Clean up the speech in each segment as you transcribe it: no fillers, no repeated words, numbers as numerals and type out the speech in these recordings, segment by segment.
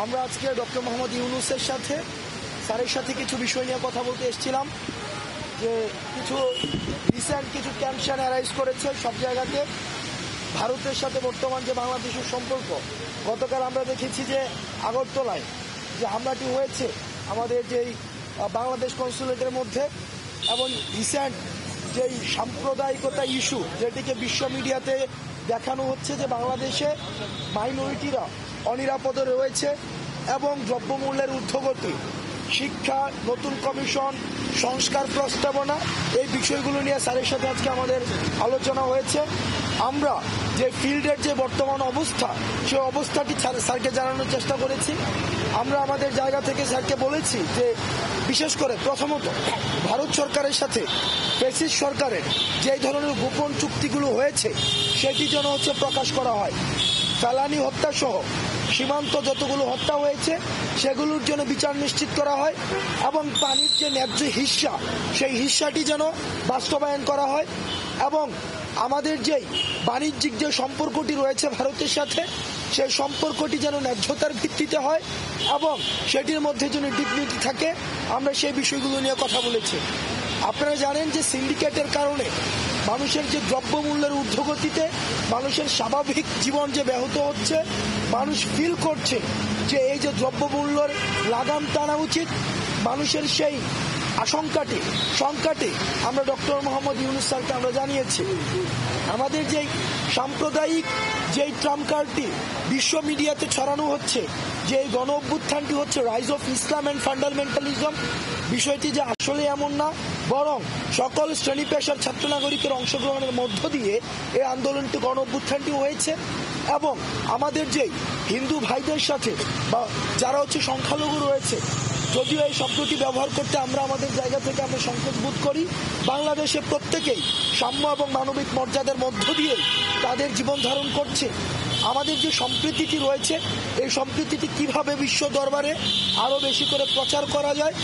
আমরা আজকে ডক্টর মোহাম্মদ ইউনূসের সাথে স্যারের সাথে কিছু বিষয় নিয়ে কথা বলতে এসেছিলাম যে কিছু রিসেন্ট কিছু টেনশন অ্যারাইজ করেছে সব জায়গাতে ভারতের সাথে বর্তমান যে বাংলাদেশের সম্পর্ক। গতকাল আমরা দেখেছি যে আগরতলায় যে হামলাটি হয়েছে আমাদের যেই বাংলাদেশ কনসুলেটের মধ্যে, এবং রিসেন্ট যেই সাম্প্রদায়িকতা ইস্যু যেটিকে বিশ্ব মিডিয়াতে দেখানো হচ্ছে যে বাংলাদেশে মাইনরিটিরা অনিরাপদে রয়েছে এবং দ্রব্যমূল্যের ঊর্ধ্বগতি, শিক্ষা, নতুন কমিশন, সংস্কার প্রস্তাবনা, এই বিষয়গুলো নিয়ে স্যারের সাথে আজকে আমাদের আলোচনা হয়েছে। আমরা যে ফিল্ডের যে বর্তমান অবস্থা সেই অবস্থাটি স্যারকে জানানোর চেষ্টা করেছি। আমরা আমাদের জায়গা থেকে স্যারকে বলেছি যে বিশেষ করে প্রথমত ভারত সরকারের সাথে ফ্যাসিস্ট সরকারের যেই ধরনের গোপন চুক্তিগুলো হয়েছে সেটি যেন প্রকাশ করা হয়। ফেলানি হত্যা সহ সীমান্ত যতগুলো হত্যা হয়েছে সেগুলোর জন্য বিচার নিশ্চিত করা হয় এবং পানির যে ন্যায্য হিস্সা সেই হিস্সাটি যেন বাস্তবায়ন করা হয় এবং আমাদের যেই বাণিজ্যিক যে সম্পর্কটি রয়েছে ভারতের সাথে সেই সম্পর্কটি যেন ন্যায্যতার ভিত্তিতে হয় এবং সেটির মধ্যে যেন ডিগনিটি থাকে। আমরা সেই বিষয়গুলো নিয়ে কথা বলেছি। আপনারা জানেন যে সিন্ডিকেটের কারণে মানুষের যে দ্রব্যমূল্যের ঊর্ধ্বগতিতে মানুষের স্বাভাবিক জীবন যে ব্যাহত হচ্ছে, মানুষ ফিল করছে যে এই যে দ্রব্যমূল্যের লাগাম টানা উচিত, মানুষের সেই সংকটে আমরা ডক্টর মোহাম্মদ ইউনূস স্যারকে আমরা জানিয়েছি। আমাদের যেই সাম্প্রদায়িক যেই ট্রাম্প কার্ডটি বিশ্ব মিডিয়াতে ছড়ানো হচ্ছে যে এই গণ অভ্যুত্থানটি হচ্ছে rise of Islam and fundamentalism, বিষয়টি যে আসলে এমন না, বরং সকল শ্রেণী পেশার ছাত্র নাগরিকের অংশগ্রহণের মধ্য দিয়ে এই আন্দোলনটি গণ অভ্যুত্থানটি হয়েছে এবং আমাদের যেই হিন্দু ভাইদের সাথে বা যারা সংখ্যালঘু রয়েছে, যদিও এই শব্দটি ব্যবহার করতে আমরা আমাদের জায়গা থেকে আমরা সংকোচ বোধ করি, বাংলাদেশে প্রত্যেকেই সাম্য এবং মানবিক মর্যাদার মধ্য দিয়ে তাদের জীবন ধারণ করছে। আমাদের যে সম্প্রীতিটি রয়েছে এই সম্প্রীতিটি কিভাবে বিশ্ব দরবারে আরও বেশি করে প্রচার করা যায়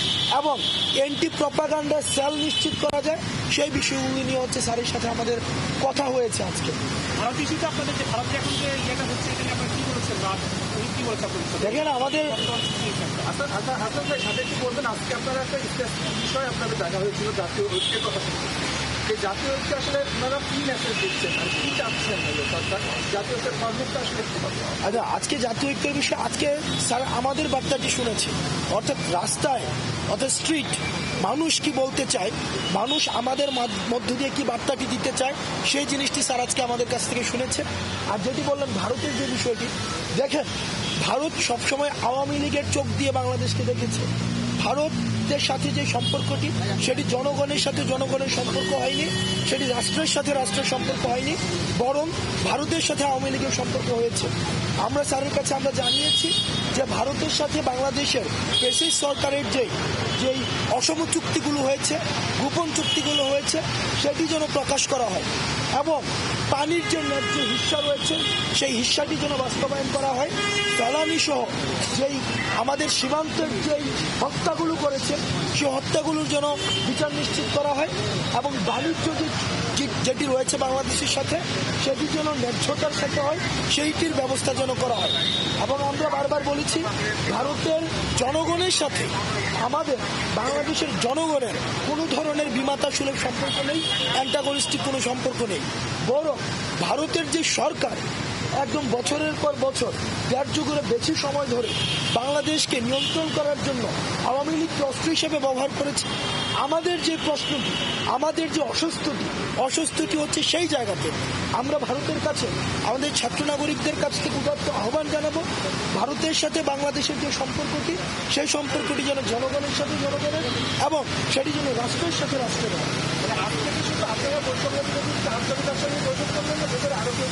এবং অ্যান্টি প্রপাগান্ডার সেল নিশ্চিত করা যায় সেই বিষয়গুলি নিয়ে স্যারের সাথে আমাদের কথা হয়েছে আজকে। দেখেন আমাদের বিষয় আপনাদের দেখা হয়েছিল জাতীয় ঐক্যের কথা। জাতীয় ঐক্য আসলে আপনারা কি মেসেজ দিচ্ছেন আর কি চাচ্ছেন সরকার জাতীয় ঐক্যের ফর্মেটটা আসলে কি হবে? আচ্ছা, আজকে জাতীয় ঐক্যের বিষয়ে আজকে স্যার আমাদের বার্তাটি শুনেছে, অর্থাৎ রাস্তায় অর্থাৎ স্ট্রিট মানুষ কি বলতে চায়, মানুষ আমাদের মধ্য দিয়ে কি বার্তাটি দিতে চায় সেই জিনিসটি স্যার আজকে আমাদের কাছ থেকে শুনেছে। আর যেটি বললেন ভারতের যে বিষয়টি, দেখেন ভারত সবসময় আওয়ামী লীগের চোখ দিয়ে বাংলাদেশকে দেখেছে। ভারতের সাথে যে সম্পর্কটি সেটি জনগণের সাথে জনগণের সম্পর্ক হয়নি, সেটি রাষ্ট্রের সাথে রাষ্ট্রের সম্পর্ক হয়নি, বরং ভারতের সাথে আওয়ামী লীগের সম্পর্ক হয়েছে। আমরা স্যারের কাছে আমরা জানিয়েছি যে ভারতের সাথে বাংলাদেশের ফ্যাসিস্ট সরকারের যেই অসম চুক্তিগুলো হয়েছে, গোপন চুক্তিগুলো হয়েছে সেটি যেন প্রকাশ করা হয় এবং পানির যে ন্যায্য হিস্সা রয়েছে সেই হিস্সাটি যেন বাস্তবায়ন করা হয়। ফেলানি সহ যেই আমাদের সীমান্তের যেই হত্যাগুলো করেছে সেই হত্যাগুলোর যেন বিচার নিশ্চিত করা হয় এবং বাণিজ্য যেটি রয়েছে বাংলাদেশের সাথে সেটি যেন ন্যায্যতার সাথে হয় সেইটির ব্যবস্থা যেন করা হয়। এবং আমরা বারবার বলেছি ভারতের জনগণের সাথে আমাদের বাংলাদেশের জনগণের কোনো ধরনের বিমাতা সুলভ সম্পর্ক নেই, অ্যান্টাগনিস্টিক কোনো সম্পর্ক নেই, বরং ভারতের যে সরকার একদম বছরের পর বছর 1.5 যুগের বেশি সময় ধরে বাংলাদেশকে নিয়ন্ত্রণ করার জন্য আওয়ামী লীগকে অস্ত্র হিসেবে ব্যবহার করেছে। আমাদের যে প্রশ্নটি, আমাদের যে অস্বস্তিটি হচ্ছে সেই জায়গাতে আমরা ভারতের কাছে আমাদের ছাত্র নাগরিকদের কাছ থেকে উদাত্ত আহ্বান জানাবো, ভারতের সাথে বাংলাদেশের যে সম্পর্কটি সেই সম্পর্কটি যেন জনগণের সাথে জনগণের এবং সেটি যেন রাষ্ট্রের সাথে রাষ্ট্রের হয়। আপনারা আন্তর্জাতিক সঙ্গে বৈঠক করবেন না ভেতরে আরো কেউ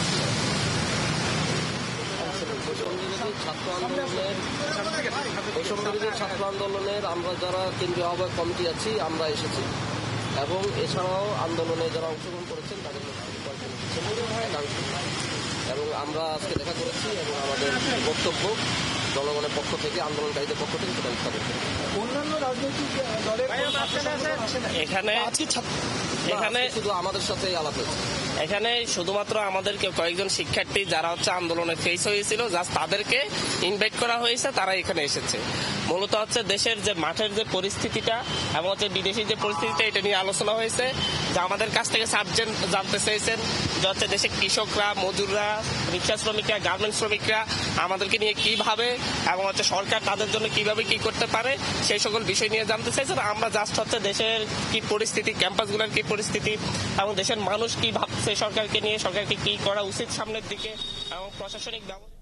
ছাত্র আন্দোলনের আমরা যারা কেন্দ্রীয় আহ্বায়ক কমিটি আছি আমরা এসেছি এবং এছাড়াও আন্দোলনে যারা অংশগ্রহণ করেছেন তাদের এবং আমরা আজকে দেখা করেছি এবং আমাদের বক্তব্য জনগণের পক্ষ থেকে আন্দোলনকারীদের পক্ষ থেকে সেটা উত্থাপন করেছি। অন্যান্য রাজনৈতিক দলের এখানে শুধু আমাদের সাথে আলাপ হয়েছে। এখানে শুধুমাত্র আমাদেরকে কয়েকজন শিক্ষার্থী যারা হচ্ছে আন্দোলনে ফেস হয়েছিল জাস্ট তাদেরকে ইনভাইট করা হয়েছে, তারা এখানে এসেছে। মূলত হচ্ছে দেশের যে মাঠের যে পরিস্থিতিটা এবং হচ্ছে বিদেশি যে পরিস্থিতিটা এটা নিয়ে আলোচনা হয়েছে, যে আমাদের কাছ থেকে সাবজেক্ট জানতে চেয়েছেন যে হচ্ছে দেশের কৃষকরা, মজুররা, রিক্সা শ্রমিকরা, গার্মেন্টস শ্রমিকরা আমাদেরকে নিয়ে কি ভাবে এবং হচ্ছে সরকার তাদের জন্য কিভাবে কি করতে পারে সেই সকল বিষয় নিয়ে জানতে চাইছেন। আমরা জাস্ট হচ্ছে দেশের কি পরিস্থিতি, ক্যাম্পাসগুলোর কি পরিস্থিতি এবং দেশের মানুষ কি ভাবছে সরকারকে নিয়ে, সরকারকে কি করা উচিত সামনের দিকে এবং প্রশাসনিক ব্যবস্থা